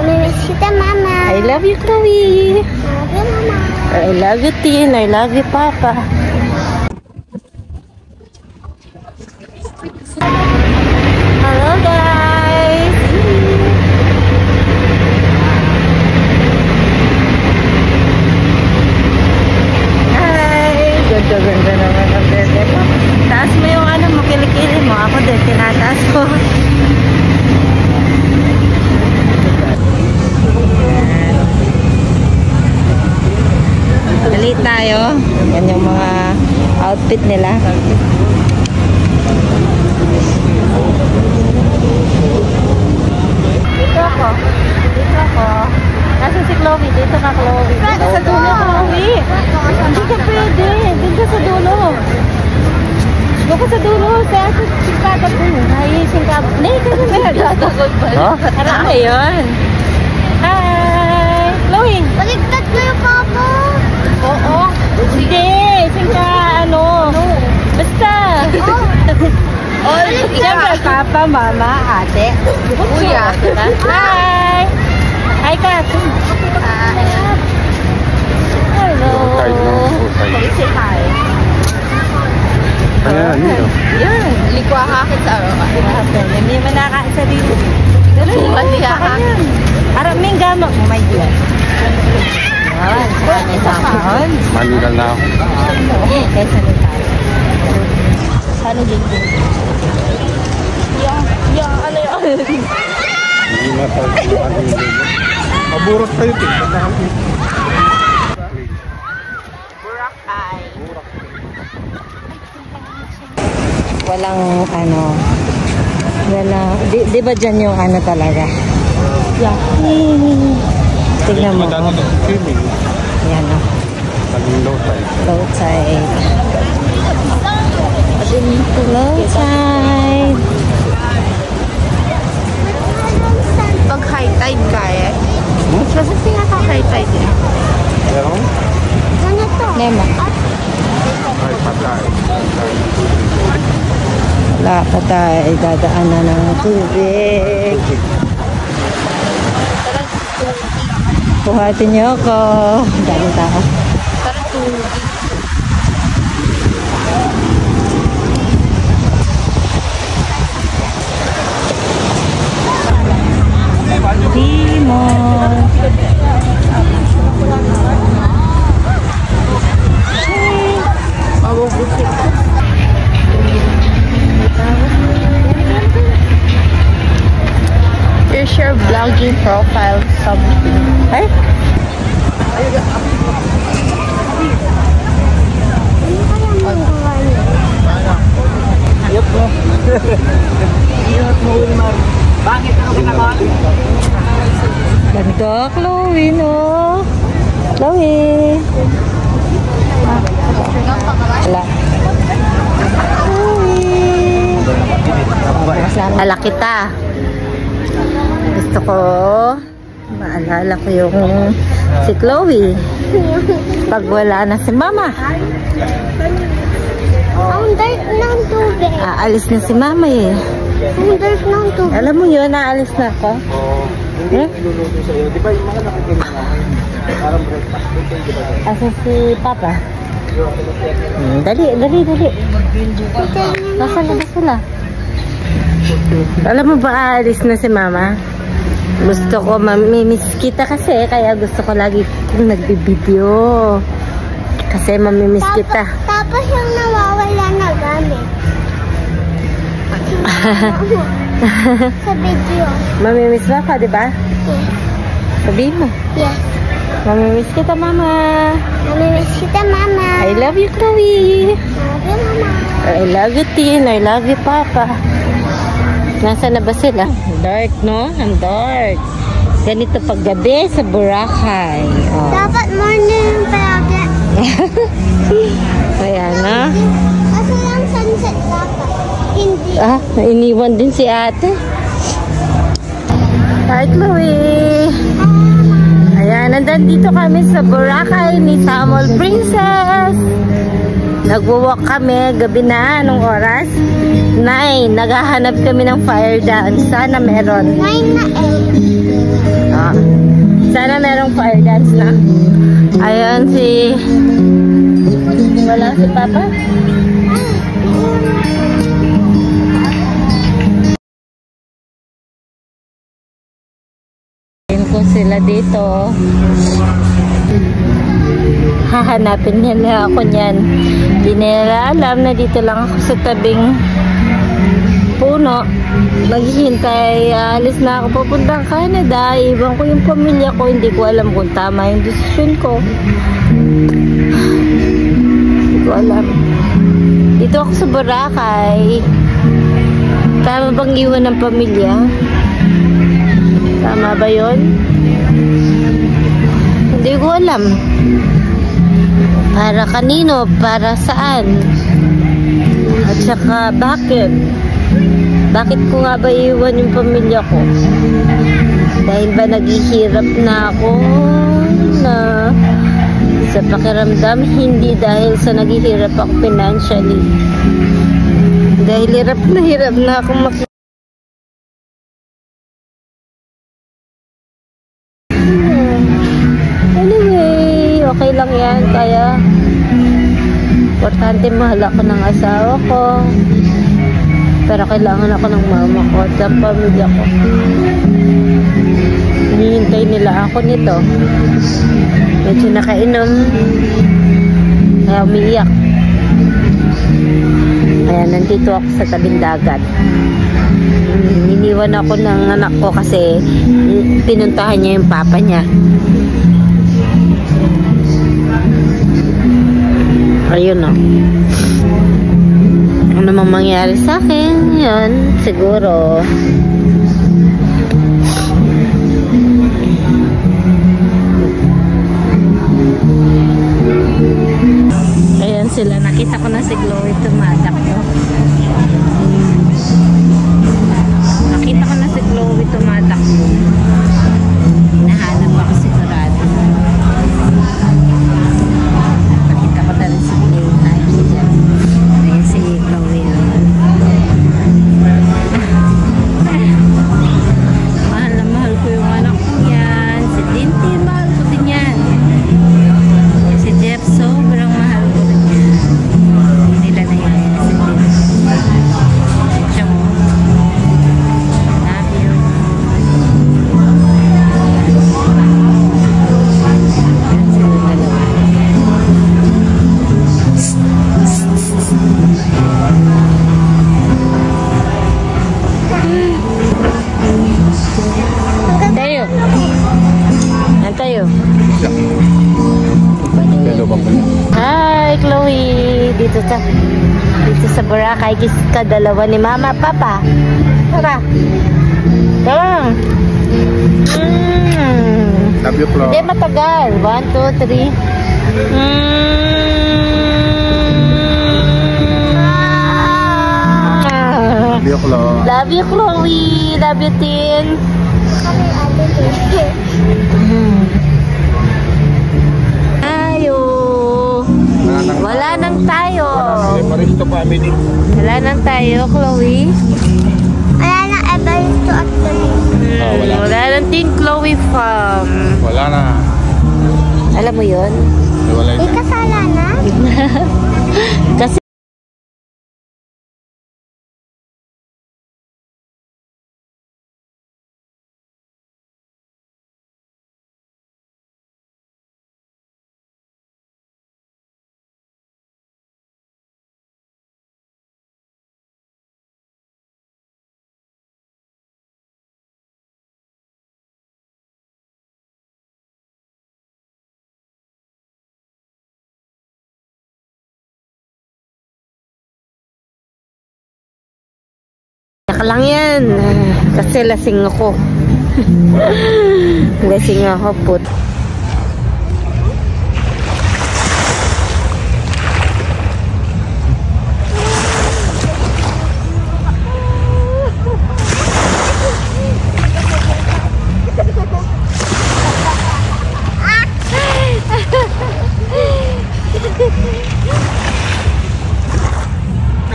Namimiss kita, Mama. I love you, Chloe. I love you, Mama. I love you, Tin. I love you, Papa. Hello, guys. Hi. Ganda naman ang bebe ko. Taas mo yung ano mo, kilikili mo. Ako din, tinataas ko. Dali tayo. Yan yung mga outfit nila. Dito ako. Dito ako. Nasa si Chloe. Dito ka, Chloe. Dito sa dulo, Chloe. Hindi ka pwede. Dito ka sa dulo. Dito ka sa dulo. Sa singkatag mo. Ay, singkatag. Hindi, kasi may nagtatagod pa. Harap na yun. Hi! Chloe! Baligtad ko yung papa. Oo. Hindi. Singka, ano. Basta. Oh, siyempre, papa, mama, ate. Kuya. Hi! Hi, Kat. Hi. Hello. Say hi. Ayan, yun. Yan. Likwa hakit sa araw. Hindi man nakaisa dito. Dali, yan. Harap may gamak mo, my dear. Yan. May sakon. Manigal na ako. Kaysa na tayo. Sana din din. Ano yun? Hindi matawag yung ano yung lulu. Maburot kayo ito. Boracay. Walang ano. Wala. Di ba dyan yung ano talaga? Yeah. Tignan mo. Madami ng swimming. Yan o. Naging low tide. Low tide. Low tide. Pag high tide kaya. Kasi tinata high tide eh. Meron? Ganito. Nema. Ay, patay. Wala pa tayo dadaanan ng tubig. Buhatin niyo ako. Dami tao. Timor. Here's your vlogging profile something. Ay? Ganda, Chloe, no? Chloe. Wala. Chloe. Ala kita. Gusto ko maalala ko yung si Chloe pag wala na si Mama. Ang dark ng tubig. Aalis na si Mama eh. Ang dark ng tubig. Alam mo yun, naalis na ako. Hindi niluluto sa'yo. Di ba yung mga nakakinahin? Parang breakfast. Asa si Papa? Dali. Nasaan sila? Alam mo ba aalis na si Mama? Gusto ko mamimiss kita kasi kaya gusto ko lagi kong nagbibideo. Kasi mamimiss kita. Tapos yung nawawala na gamit. Sa video. Mamimiss mo ako, di ba? Yes. Sabihin mo. Yes. Mamimiss kita, Mama. Namimiss kita, Mama. I love you, Chloe. I love you, Mama. I love you, Tin. I love you, Papa. Nasaan na ba sila? Dark, no? Ang dark. Ganito paggabi sa Boracay. Oh. Dapat morning palagi. Ayan, na. Kasi yung sunset dapat. Hindi. Iniwan din si ate. Hi, Chloe. Ayan, nandito kami sa Boracay ni Samol Princess. Nagwo-walk kami, gabi na, anong oras? 9, naghahanap kami ng fire dance. Sana meron. 9 na 8. Sana merong fire dance na. Ayan si... Wala si Papa. Ayan ko sila dito. Hahanapin nila ako niyan. Hindi nila alam na dito lang ako sa tabing puno. Maghihintay, alis na ako papuntang Canada. Iwan ko yung pamilya ko. Hindi ko alam kung tama yung desisyon ko. Hindi ko alam. Dito ako sa Boracay. Tama bang iwan ng pamilya? Tama ba yun? Hindi ko alam. Para kanino? Para saan? At saka bakit? Bakit ko nga ba iwan yung pamilya ko? Dahil ba naghihirap na ako na sa pakiramdam? Hindi dahil sa naghihirap ako financially. Dahil hirap na ako Anyway, okay lang yan. Kaya importante mahal ako ng asawa ko. Pero kailangan ako ng mama ko at ng pamilya ko. Hinihintay nila ako nito. Medyo nakainom. Kaya umiiyak. Kaya nandito ako sa tabing dagat. Iniwan ako ng anak ko kasi pinuntahan niya yung papa niya. Ayun o. Ano mang mangyari sa akin, yun, siguro. Ayan sila, nakita ko na si Chloe tumatakbo. Nakita ko na si Chloe tumatakbo. Hinahanap ako sigurado. Nakita ko na rin si Chloe. Ayan si Chloe. Mahal na mahal ko yung anak ko yan. Si Tintin, mahal ko din yan. Si Jeff, sobrang mahal ko din yan. Hindi nila na yan si Tintin. Siya mo. Love you. Yan sila dalawa. Tayo. Tayo. Hi, Chloe. Dito sa Boracay. Kiss ka dalawa ni Mama, Papa. Tara. Tara. Love you, Flo. Hindi matagal. 1, 2, 3. Love you, Flo. Love you, Chloe. Love you, Tin. Tayo. Wala nang tayo. Paristo family. Wala nang tayo, Chloe. Wala na Everest at wala. Wala nang Tin Chloe Farm. Wala na. Alam mo yun? Wala May kasalanan? Kasi lang yan. Kasi lasing ako. Lasing ako, put.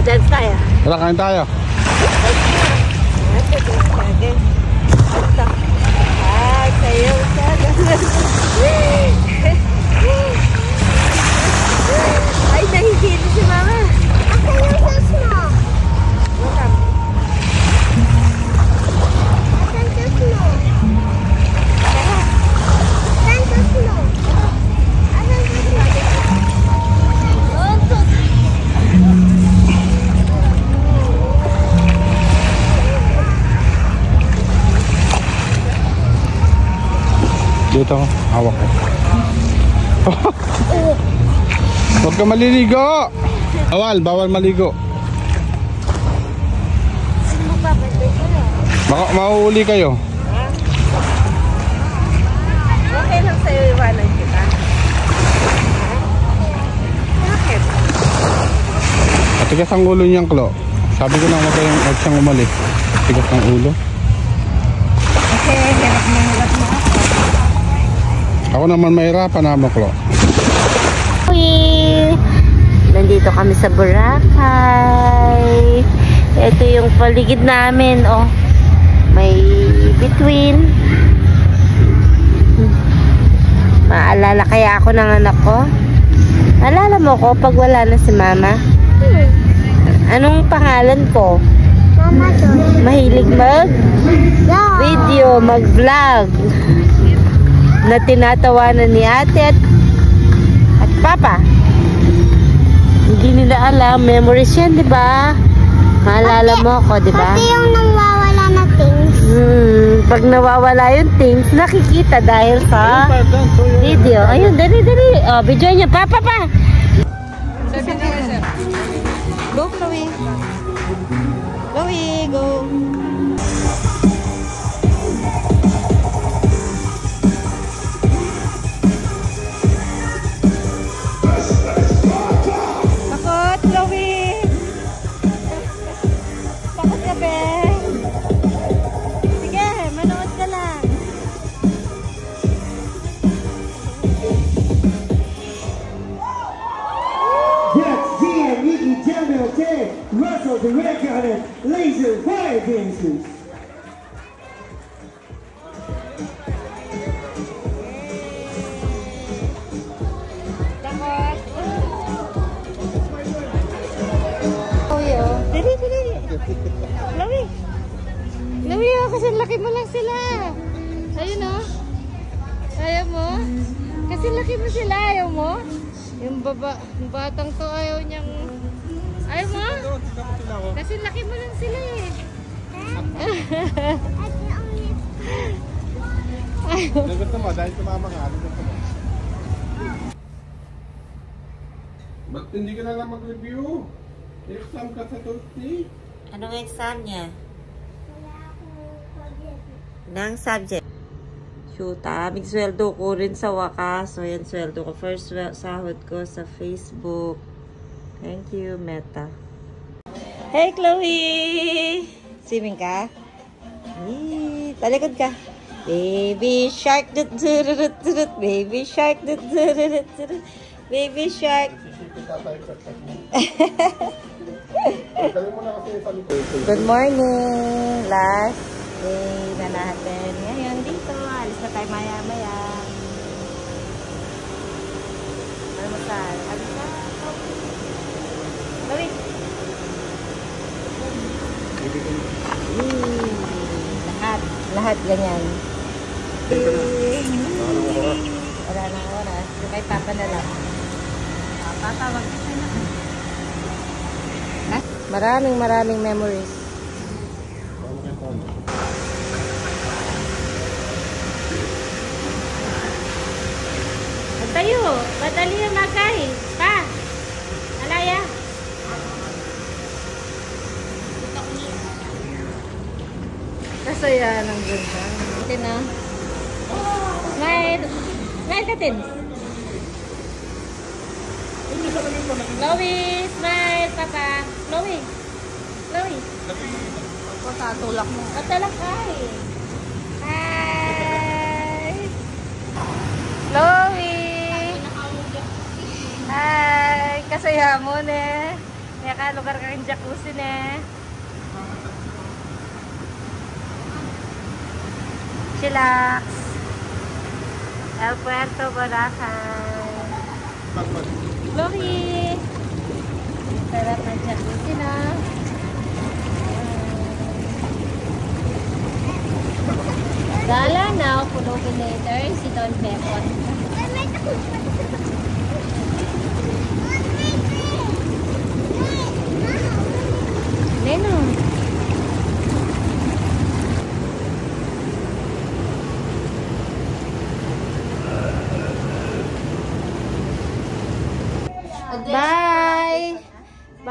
Dance tayo. Tara, kain tayo. Sayo ka. Dito, hawak ko. Huwag ka maliligo! Bawal maligo. Baka mauuli kayo. Okay lang sa'yo iwanan kita. Bakit? Matigas ang ulo niyang Klo. Sabi ko na huwag siyang umalis. Matigas ang ulo. Kasi hirap mo ako. Ako naman mahirapan na mo, Klo. Nandito kami sa Boracay. Ito yung paligid namin, oh. May between. Maalala kaya ako ng anak ko? Alala mo ko pag wala na si Mama? Anong pangalan ko? Mama Joy. Mahilig mag-video, mag-vlog. Na tinatawanan ni ate at papa. Hindi nila alam, memories yan, di ba? Maalala mo ako, di ba? Pati yung nawawala na things. Pag nawawala yung things, nakikita dahil sa video. Ayun, dali. Oh, video niya. Pa. Go, Chloe. Chloe, go. Takot, Chloe. Takot ka, be. Sige, manood ka lang. Yes, DM, Iggy, Jamil, Ted, Russell, the Red Gunner, Laser, Fire Dancers. Takot. Chloe, oh. Dali. Chloe, oh, kasi laki mo lang sila. Ayun, oh. Ayaw mo? Kasi laki mo sila, ayaw mo? Yung batang to ayaw niyang... Ayaw mo? Kasi laki mo lang sila eh. Gusto mo, dahil tumama ka, gusto mo. Ba't hindi ka na lang mag-review? Exam ka sa Tuesday? Anong exam niya? Nang subject? Shoot, aming sweldo ko rin sa wakas. So, yan sweldo ko. First sahod ko sa Facebook. Thank you, Meta. Hey, Chloe! Swimming ka? Talikod ka. Baby shark, baby shark, baby shark. Good morning! Last day na natin. Ngayon dito, alis na tayo maya-maya. Almusal. Alis na. Bawit. Lahat ganyan. Wala na oras. Yung kay Papa na lang. Patawag ka na. Maraming memories. Tayo, madali yung magay. Pa, alaya. Kasaya ng ganda. Ito na. Smile. Smile ka, Tin. Chloe, smile, Papa. Chloe. Tatulak mo. Patulak ka eh. Hi. Chloe. Hi. Kasaya mo ne. May lugar kang jacuzzi ne. Chillax. El Puerto, Boracay. Chloe. Sarap ng jacuzzi na. Gala now, pulogin later, si Don Pepot. Neno.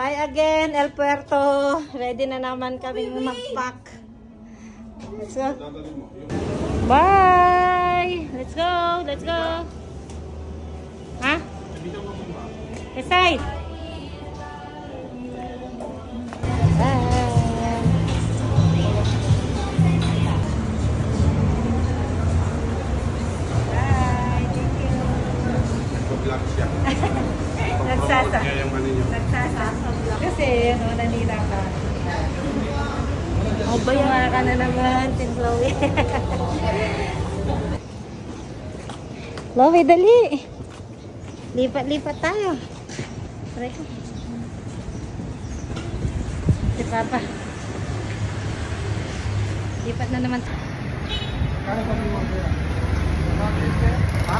Bye again, El Puerto. Ready na naman kami mag-pack. Let's go. Bye! Let's go! Let's go! Ha? Kesay! Bye! Nagpa-vlog siya. Nagsasa. Niya yung ano niya. Nagsasa-vlog. Kasi, ano, nanira ka. O ba yung ka na naman, Tin Chloe? Chloe, dali! Lipat-lipat tayo. Try ko. Si Papa. Lipat na naman. Ha?